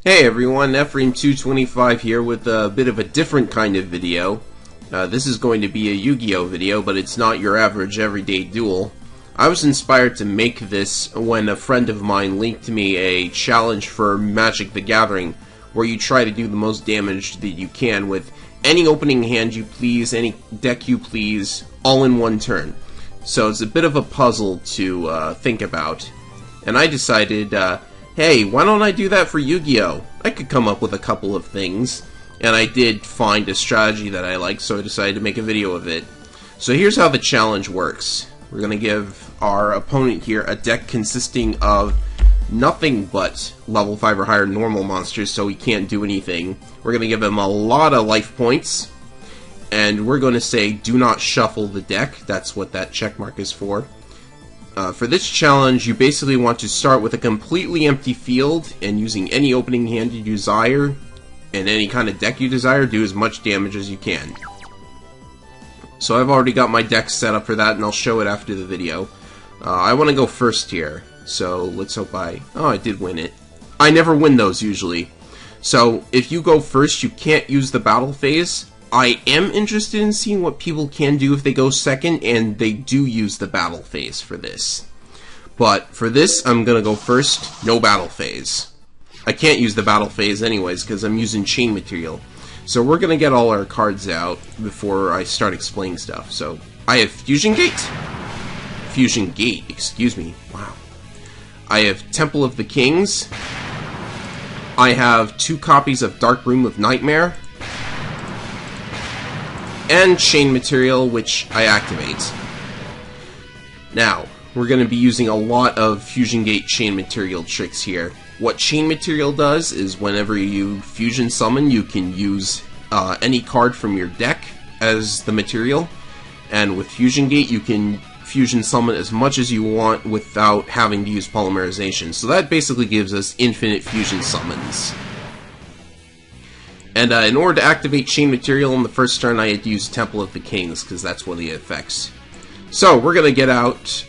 Hey everyone, Ephraim225 here with a bit of a different kind of video. This is going to be a Yu-Gi-Oh video, but it's not your average everyday duel. I was inspired to make this when a friend of mine linked me a challenge for Magic the Gathering, where you try to do the most damage that you can with any opening hand you please, any deck you please, all in one turn. So it's a bit of a puzzle to think about. And I decided, hey, why don't I do that for Yu-Gi-Oh? I could come up with a couple of things, and I did find a strategy that I liked, so I decided to make a video of it. So here's how the challenge works. We're going to give our opponent here a deck consisting of nothing but level 5 or higher normal monsters, so he can't do anything. We're going to give him a lot of life points, and we're going to say, do not shuffle the deck. That's what that check mark is for. For this challenge, you basically want to start with a completely empty field, and using any opening hand you desire, and any kind of deck you desire, do as much damage as you can. So I've already got my deck set up for that, and I'll show it after the video. I want to go first here, so let's hope I did win it. I never win those, usually. So, if you go first, you can't use the battle phase. I am interested in seeing what people can do if they go second, and they do use the battle phase for this. But for this, I'm gonna go first, no battle phase. I can't use the battle phase anyways, because I'm using chain material. So we're gonna get all our cards out before I start explaining stuff. So, I have Fusion Gate. Fusion Gate, excuse me. Wow. I have Temple of the Kings. I have 2 copies of Dark Room of Nightmare. And chain material, which I activate. Now, we're going to be using a lot of Fusion Gate chain material tricks here. What chain material does is whenever you fusion summon, you can use any card from your deck as the material. And with Fusion Gate, you can fusion summon as much as you want without having to use polymerization. So that basically gives us infinite fusion summons. And in order to activate chain material on the first turn, I had to use Temple of the Kings, because that's one of the effects. So, we're going to get out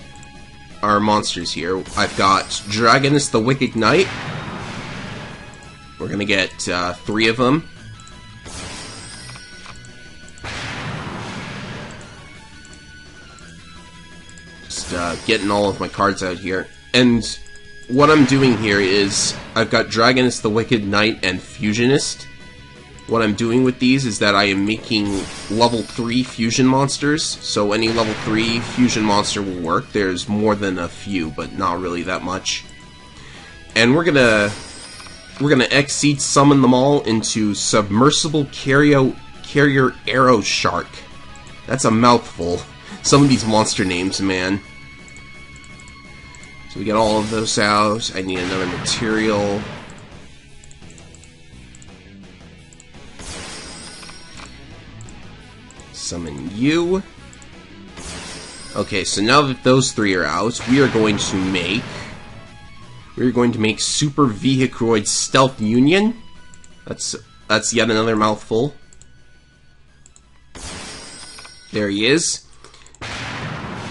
our monsters here. I've got Dragoness the Wicked Knight. We're going to get 3 of them. Just getting all of my cards out here. And what I'm doing here is, I've got Dragoness the Wicked Knight and Fusionist. What I'm doing with these is that I am making level 3 fusion monsters, so any level 3 fusion monster will work. There's more than a few, but not really that much. And we're gonna Exceed summon them all into Submersible Carrier Arrow Shark. That's a mouthful. Some of these monster names, man. So we get all of those out. I need another material. Summon you. Okay, so now that those 3 are out, we are going to make Super Vehicroid Stealth Union. That's yet another mouthful. There he is.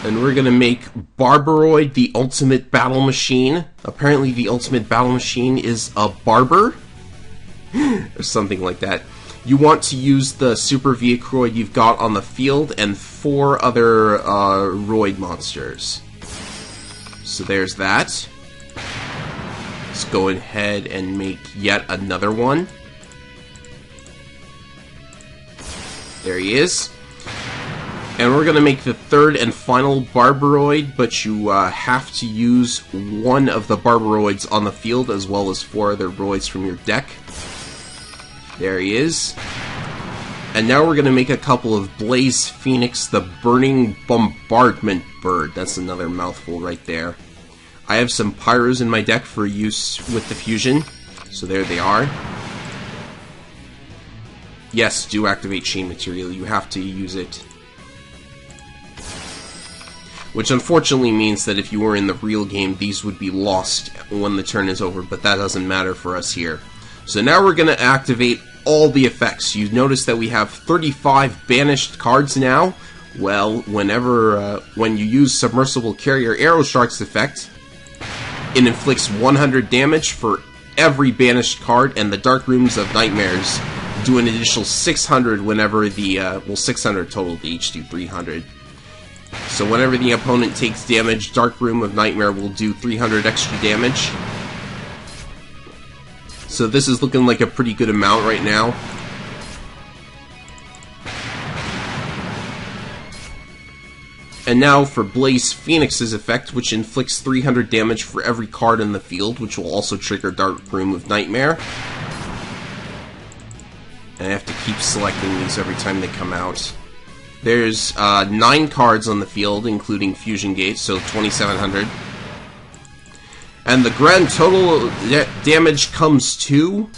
And we're gonna make Barbaroid the Ultimate Battle Machine. Apparently the Ultimate Battle Machine is a barber? Or something like that. You want to use the Super Vehicroid you've got on the field and 4 other Roid monsters. So there's that. Let's go ahead and make yet another one. There he is. And we're going to make the 3rd and final Barbaroid, but you have to use 1 of the Barbaroids on the field as well as 4 other Roids from your deck. There he is. And now we're going to make a couple of Blaze Phoenix, the Burning Bombardment Bird. That's another mouthful right there. I have some Pyros in my deck for use with the fusion. So there they are. Yes, do activate chain material. You have to use it. Which unfortunately means that if you were in the real game, these would be lost when the turn is over, but that doesn't matter for us here. So now we're going to activate all the effects. You notice that we have 35 banished cards now. Well, when you use Submersible Carrier Arrow Shark's effect, it inflicts 100 damage for every banished card, and the Dark Rooms of Nightmares do an additional 600 whenever the, well, 600 total, they each do 300. So whenever the opponent takes damage, Dark Room of Nightmare will do 300 extra damage. So this is looking like a pretty good amount right now. And now for Blaze Phoenix's effect, which inflicts 300 damage for every card in the field, which will also trigger Dark Room of Nightmare. And I have to keep selecting these every time they come out. There's 9 cards on the field, including Fusion Gate, so 2,700. And the grand total damage comes to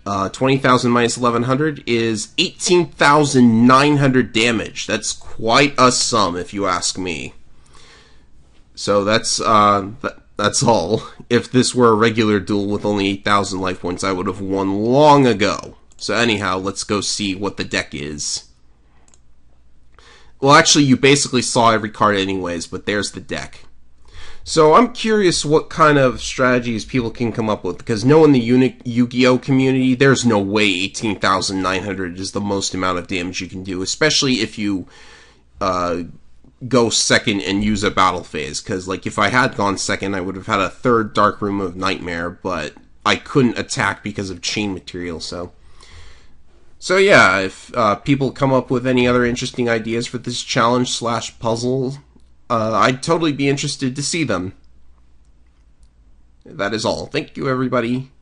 20,000 minus 1,100 is 18,900 damage. That's quite a sum, if you ask me. So that's all. If this were a regular duel with only 8,000 life points, I would have won long ago. So anyhow, let's go see what the deck is. Well, actually, you basically saw every card anyways, but there's the deck. So I'm curious what kind of strategies people can come up with, because knowing the Yu-Gi-Oh community, there's no way 18,900 is the most amount of damage you can do, especially if you go second and use a battle phase, because like if I had gone second, I would have had a third Dark Room of Nightmare, but I couldn't attack because of chain material, so yeah, if people come up with any other interesting ideas for this challenge/puzzle, I'd totally be interested to see them. That is all. Thank you, everybody.